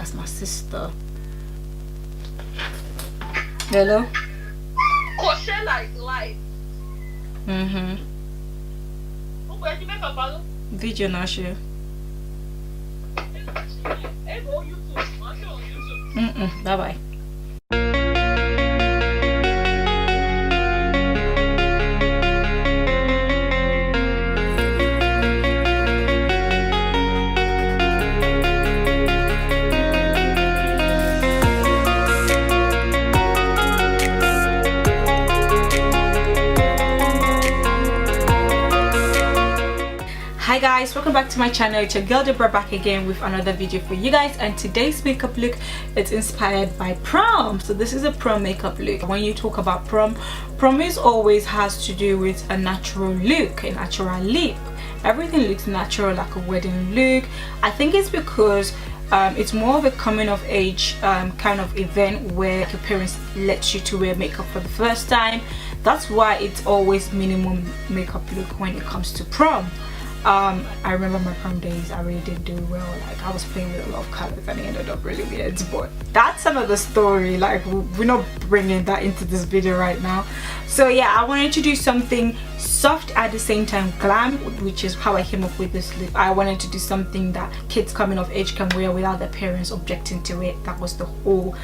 That's my sister. Hello? Coachella is live. Where you make a follow? Video now, share. Hey, go YouTube. I'll show on YouTube. Bye bye. Hi guys, welcome back to my channel. It's your girl Dipbrow back again with another video for you guys, and today's makeup look is inspired by prom. So this is a prom makeup look. When you talk about prom is always has to do with a natural look, a natural lip. Everything looks natural, like a wedding look. I think it's because it's more of a coming of age kind of event where your parents let you to wear makeup for the first time. That's why it's always minimum makeup look when it comes to prom. I remember my prom days, I really did do well. Like, I was playing with a lot of colors and it ended up really weird, but that's another story. Like, we're not bringing that into this video right now. So yeah, I wanted to do something soft at the same time glam, which is how I came up with this look. I wanted to do something that kids coming of age can wear without their parents objecting to it. That was the whole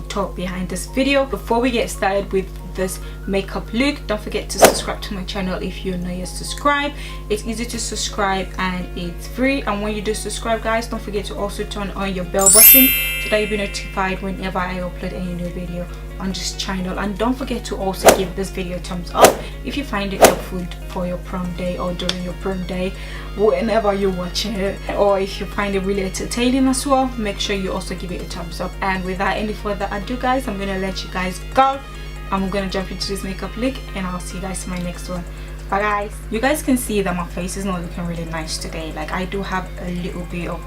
thought behind this video. Before we get started with this makeup look, don't forget to subscribe to my channel if you're not yet subscribed. It's easy to subscribe and it's free, and when you do subscribe guys, don't forget to also turn on your bell button so that you'll be notified whenever I upload any new video on this channel. And don't forget to also give this video a thumbs up if you find it helpful for your prom day or during your prom day, whenever you're watching it, or if you find it really entertaining as well, make sure you also give it a thumbs up. And without any further ado guys, I'm gonna let you guys go. I'm gonna jump into this makeup look and I'll see you guys in my next one. Bye guys. You guys can see that my face is not looking really nice today. Like, I do have a little bit of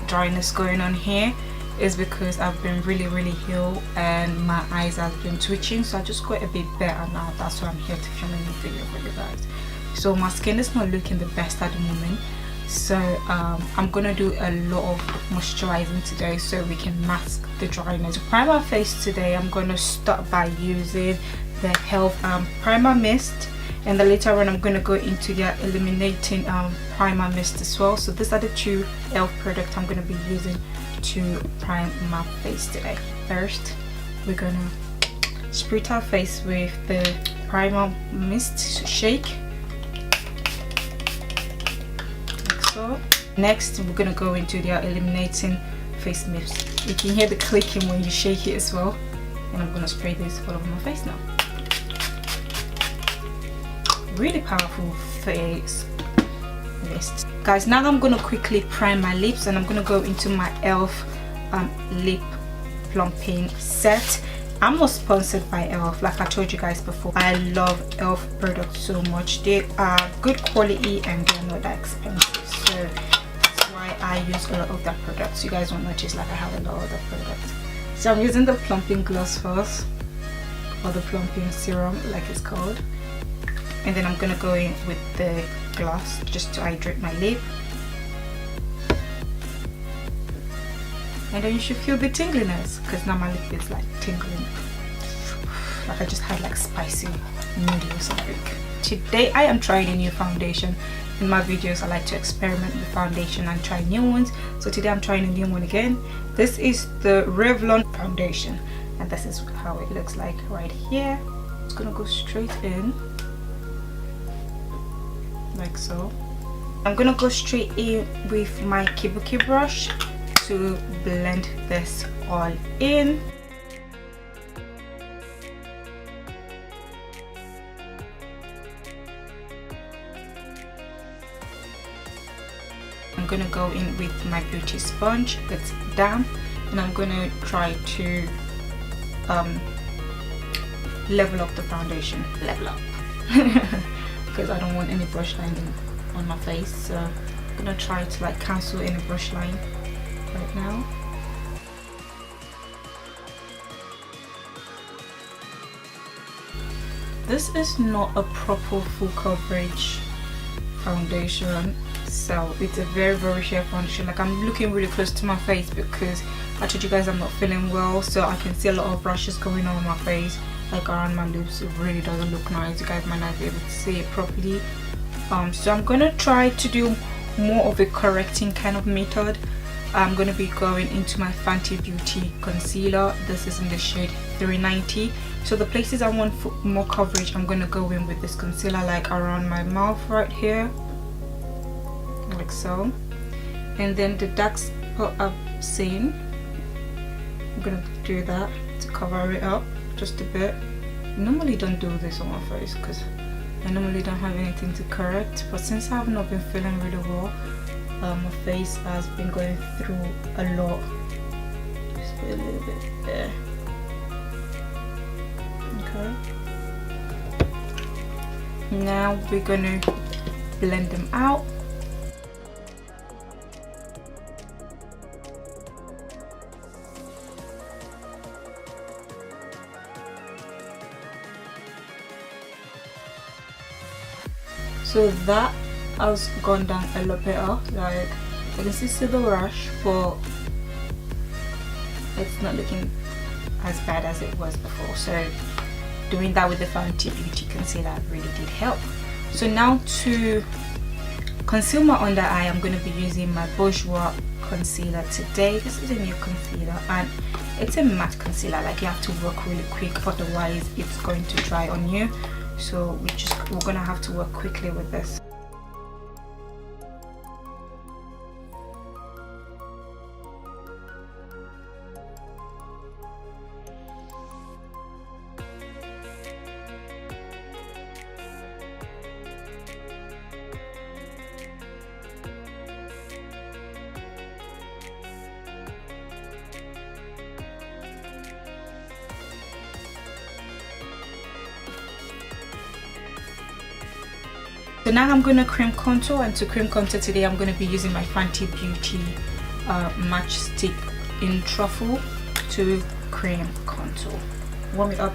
dryness going on here. It's because I've been really ill and my eyes have been twitching, so I just got a bit better now. That's why I'm here to film a new video for you guys. So my skin is not looking the best at the moment, so I'm gonna do a lot of moisturizing today so we can mask the dryness. To prime my face today, I'm gonna start by using the e.l.f. primer mist, and then later on I'm gonna go into their illuminating primer mist as well. So these are the two e.l.f. products I'm gonna be using to prime my face today. First, we're gonna spritz our face with the primer mist, shake like so. Next, we're gonna go into their illuminating face mist. You can hear the clicking when you shake it as well, and I'm gonna spray this all over my face now. Really powerful face mist. Guys, now I'm gonna quickly prime my lips, and I'm gonna go into my e.l.f. lip plumping set. I'm not sponsored by e.l.f. like I told you guys before. I love e.l.f. products so much. They are good quality and they're not that expensive, so that's why I use a lot of their products. You guys won't notice like I have a lot of their products. So I'm using the plumping gloss first, or the plumping serum like it's called, and then I'm gonna go in with the gloss just to hydrate my lip. And then you should feel the tingliness, because now my lip is like tingling, like I just had like spicy noodles or something. Today I am trying a new foundation. In my videos I like to experiment with foundation and try new ones, so today I'm trying a new one again. This is the Revlon foundation, and this is how it looks like right here. It's gonna go straight in like so. I'm gonna go straight in with my kabuki brush to blend this all in. I'm gonna go in with my beauty sponge. It's damp, and I'm gonna try to level up the foundation. Level up. Because I don't want any brush lining on my face, so I'm gonna try to like cancel any brush line right now. This is not a proper full coverage foundation, So it's a very sheer foundation. Like, I'm looking really close to my face because I told you guys I'm not feeling well, so I can see a lot of rashes going on my face, like around my lips. It really doesn't look nice. You guys might not be able to see it properly. So I'm gonna try to do more of a correcting kind of method. I'm gonna be going into my Fenty Beauty concealer. This is in the shade 390. So the places I want for more coverage, I'm gonna go in with this concealer, like around my mouth right here, like so. And then the dark spot I've seen, I'm gonna do that to cover it up just a bit. I normally don't do this on my face because I normally don't have anything to correct, but since I have not been feeling really well, my face has been going through a lot. Just put a little bit there. Okay. Now we're gonna blend them out. So that has gone down a lot better. Like, I can still see the rash, but it's not looking as bad as it was before. So doing that with the Fenty Beauty concealer really did help. So now to conceal my under eye, I'm going to be using my Bourjois concealer today. This is a new concealer and it's a matte concealer. Like, you have to work really quick, otherwise it's going to dry on you. So we're gonna have to work quickly with this. So now I'm going to cream contour, and to cream contour today I'm going to be using my Fenty Beauty Match Stick in Truffle to cream contour. Warm it up.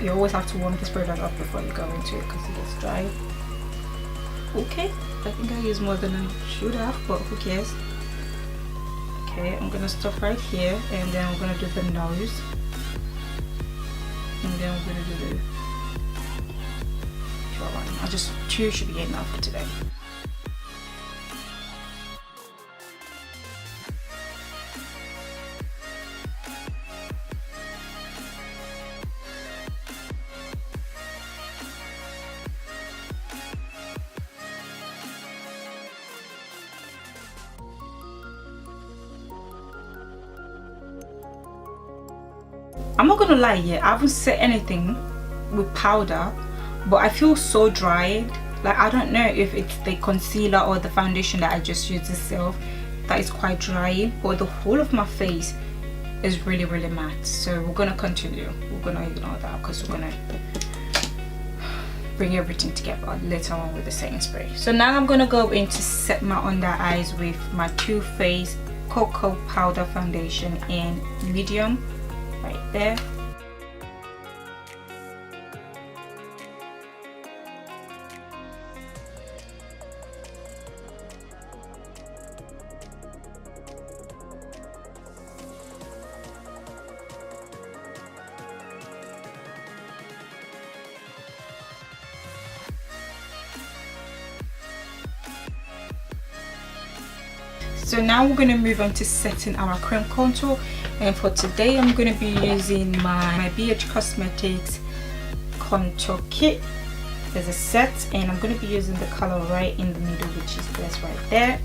You always have to warm this product up before you go into it because it gets dry. Okay, I think I used more than I should have, but who cares. Okay, I'm going to stop right here, and then I'm going to do the nose, and then I'm going to do the jawline. Just 2 should be enough for today. I'm not gonna lie yet, I haven't set anything with powder, but I feel so dry. Like, I don't know if it's the concealer or the foundation that I just used itself that is quite dry, but the whole of my face is really matte. So we're gonna continue. We're gonna ignore that because we're gonna bring everything together later on with the setting spray. So now I'm gonna go in to set my under eyes with my Too Faced Cocoa Powder Foundation in medium right there. So now we're going to move on to setting our cream contour, and for today I'm going to be using my beige Cosmetics contour kit as a set, and I'm going to be using the color right in the middle, which is this right there.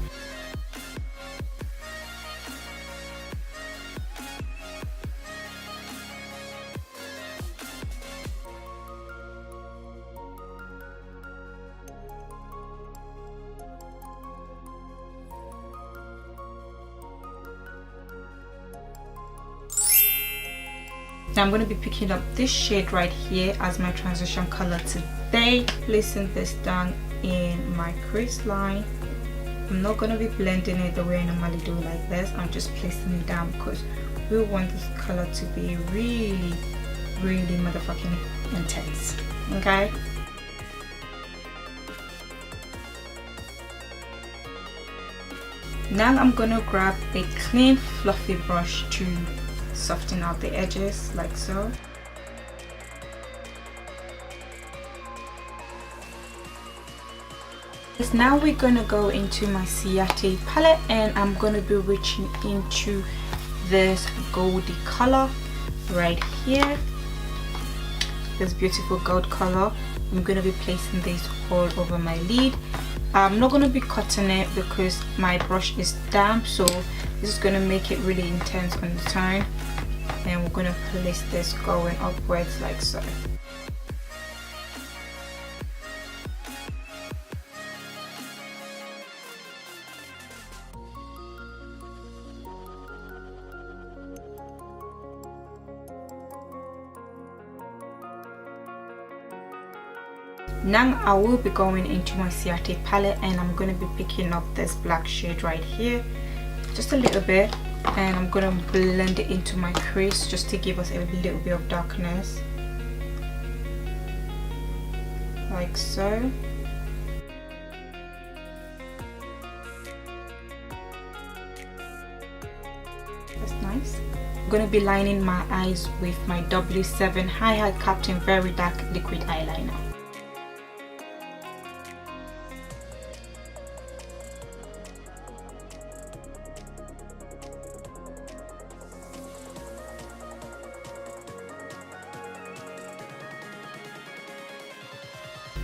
Now I'm going to be picking up this shade right here as my transition color today, placing this down in my crease line. I'm not going to be blending it the way I normally do like this. I'm just placing it down because we want this color to be really motherfucking intense. Okay. Now I'm gonna grab a clean fluffy brush to soften out the edges like so. Now we're gonna go into my Ciate palette, and I'm gonna be reaching into this goldy color right here, this beautiful gold color. I'm gonna be placing this all over my lid. I'm not gonna be cutting it because my brush is damp, so this is gonna make it really intense on the tone, and we're gonna place this going upwards like so. Now I will be going into my Ciate palette, and I'm going to be picking up this black shade right here, just a little bit, and I'm going to blend it into my crease just to give us a little bit of darkness, like so. That's nice. I'm going to be lining my eyes with my W7 Hi-Hi Captain Very Dark Liquid Eyeliner.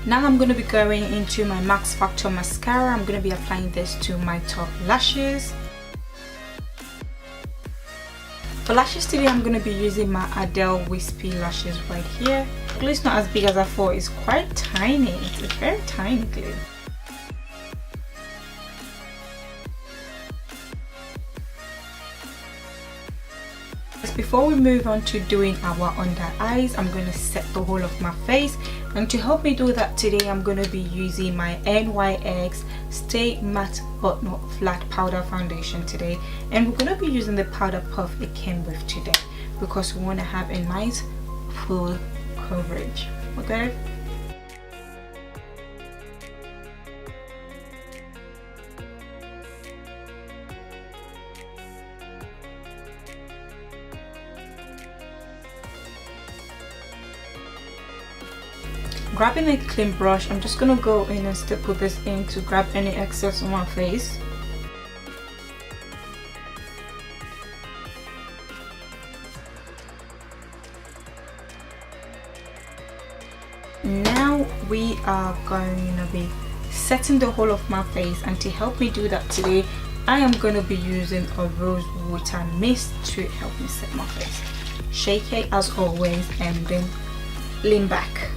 Now I'm going to be going into my Max Factor mascara. I'm going to be applying this to my top lashes. For lashes today, I'm going to be using my Adele Wispy lashes right here. Glue is not as big as I thought. It's quite tiny. It's a very tiny glue. Before we move on to doing our under eyes, I'm going to set the whole of my face, and to help me do that today, I'm going to be using my NYX Stay Matte But Not Flat Powder Foundation today, and we're going to be using the powder puff it came with today because we want to have a nice full coverage. Okay. Grabbing a clean brush, I'm just gonna go in and stipple this in to grab any excess on my face. Now we are going to be setting the whole of my face, and to help me do that today, I am going to be using a rose water mist to help me set my face. Shake it as always, and then lean back.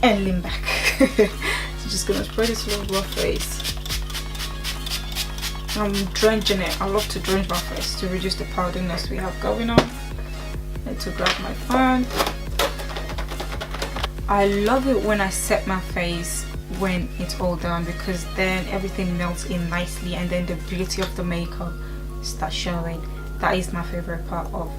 And lean back. So just gonna spread this all over my face. I'm drenching it. I love to drench my face to reduce the powderiness we have going on. And to grab my fan. I love it when I set my face when it's all done, because then everything melts in nicely, and then the beauty of the makeup starts showing. That is my favorite part of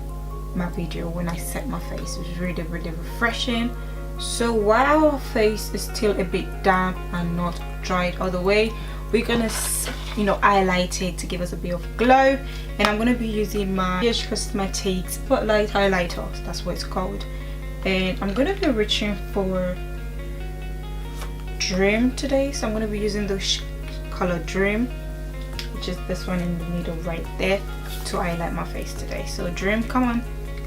my video, when I set my face. It's really refreshing. So while our face is still a bit damp and not dried all the way, we're gonna highlight it to give us a bit of glow, and I'm gonna be using my Beige Cosmetics Spotlight highlighter. That's what it's called, and I'm gonna be reaching for Dream today. So I'm gonna be using the color Dream, which is this one in the middle right there, to highlight my face today. So Dream, come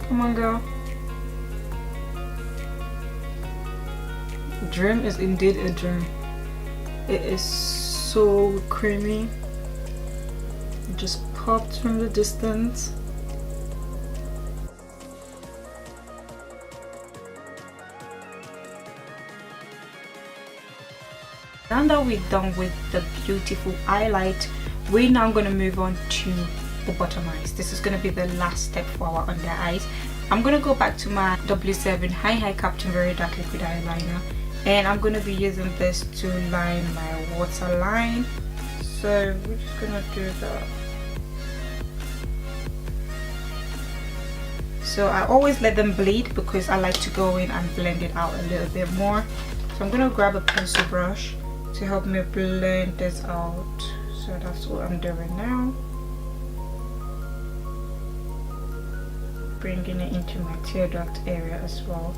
on girl. Dream is indeed a dream. It is so creamy. It just popped from the distance. Now that we're done with the beautiful highlight, we're now going to move on to the bottom eyes. This is going to be the last step for our under eyes. I'm going to go back to my W7 Hi-Hi Captain Very Dark Liquid Eyeliner, and I'm going to be using this to line my waterline. So we're just going to do that. So I always let them bleed because I like to go in and blend it out a little bit more. So I'm going to grab a pencil brush to help me blend this out. So that's what I'm doing now. Bringing it into my tear duct area as well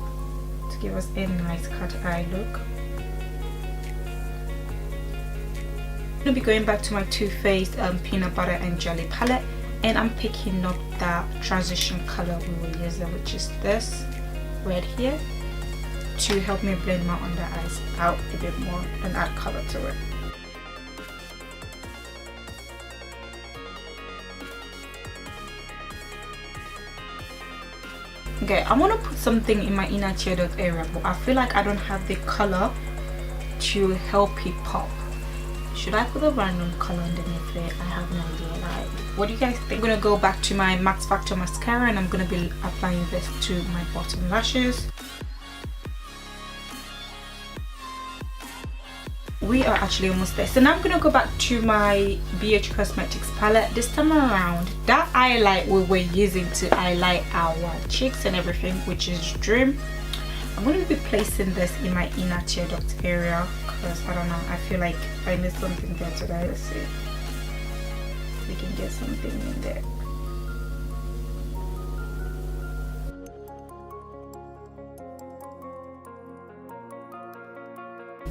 to give us a nice cat eye look. I'm going to be going back to my Too Faced peanut butter and jelly palette, and I'm picking up that transition color we were using, which is this red here, to help me blend my under eyes out a bit more and add color to it. Okay, I want to put something in my inner tear duct area, but I feel like I don't have the color to help it pop. Should I put a random color underneath it? I have no idea. Like, what do you guys think? I'm gonna go back to my Max Factor mascara, and I'm gonna be applying this to my bottom lashes. We are actually almost there. So now I'm gonna go back to my BH Cosmetics palette. This time around, that highlight we were using to highlight our cheeks and everything, which is Dream, I'm going to be placing this in my inner tear duct area because I don't know, I feel like I missed something there today. Let's see if we can get something in there.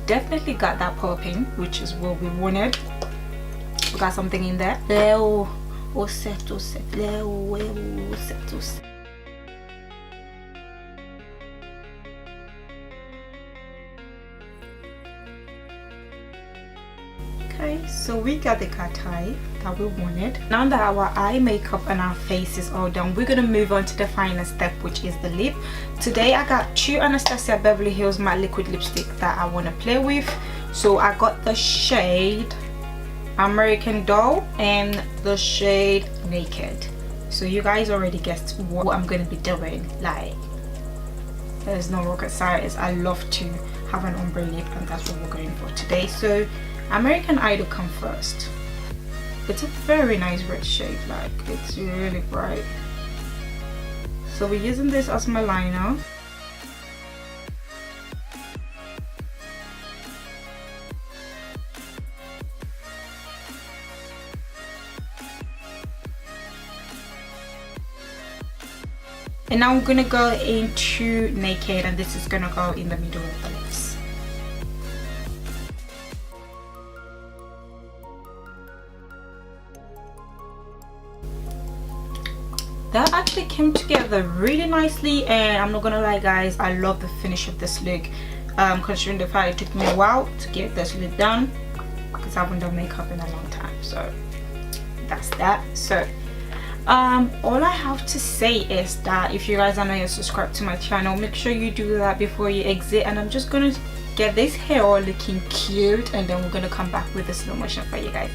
Definitely got that popping, which is what we wanted. We got something in there. Okay, so we got the cat eye that we wanted. Now that our eye makeup and our face is all done, we're gonna move on to the final step, which is the lip. Today I got two Anastasia Beverly Hills matte liquid lipstick that I want to play with. So I got the shade American Doll and the shade Naked. So you guys already guessed what I'm gonna be doing. Like, there's no rocket science. I love to have an ombre lip, and that's what we're going for today. So American Idol come first. It's a very nice red shade, like it's really bright. So we're using this as my liner. And now I'm gonna go into Naked, and this is gonna go in the middle of the lips. That actually came together really nicely, and I'm not gonna lie guys, I love the finish of this look, considering the fact it took me a while to get this look done because I haven't done makeup in a long time. So that's that. So all I have to say is that if you guys are not yet subscribed to my channel, make sure you do that before you exit. And I'm just gonna get this hair all looking cute, and then we're gonna come back with the slow motion for you guys.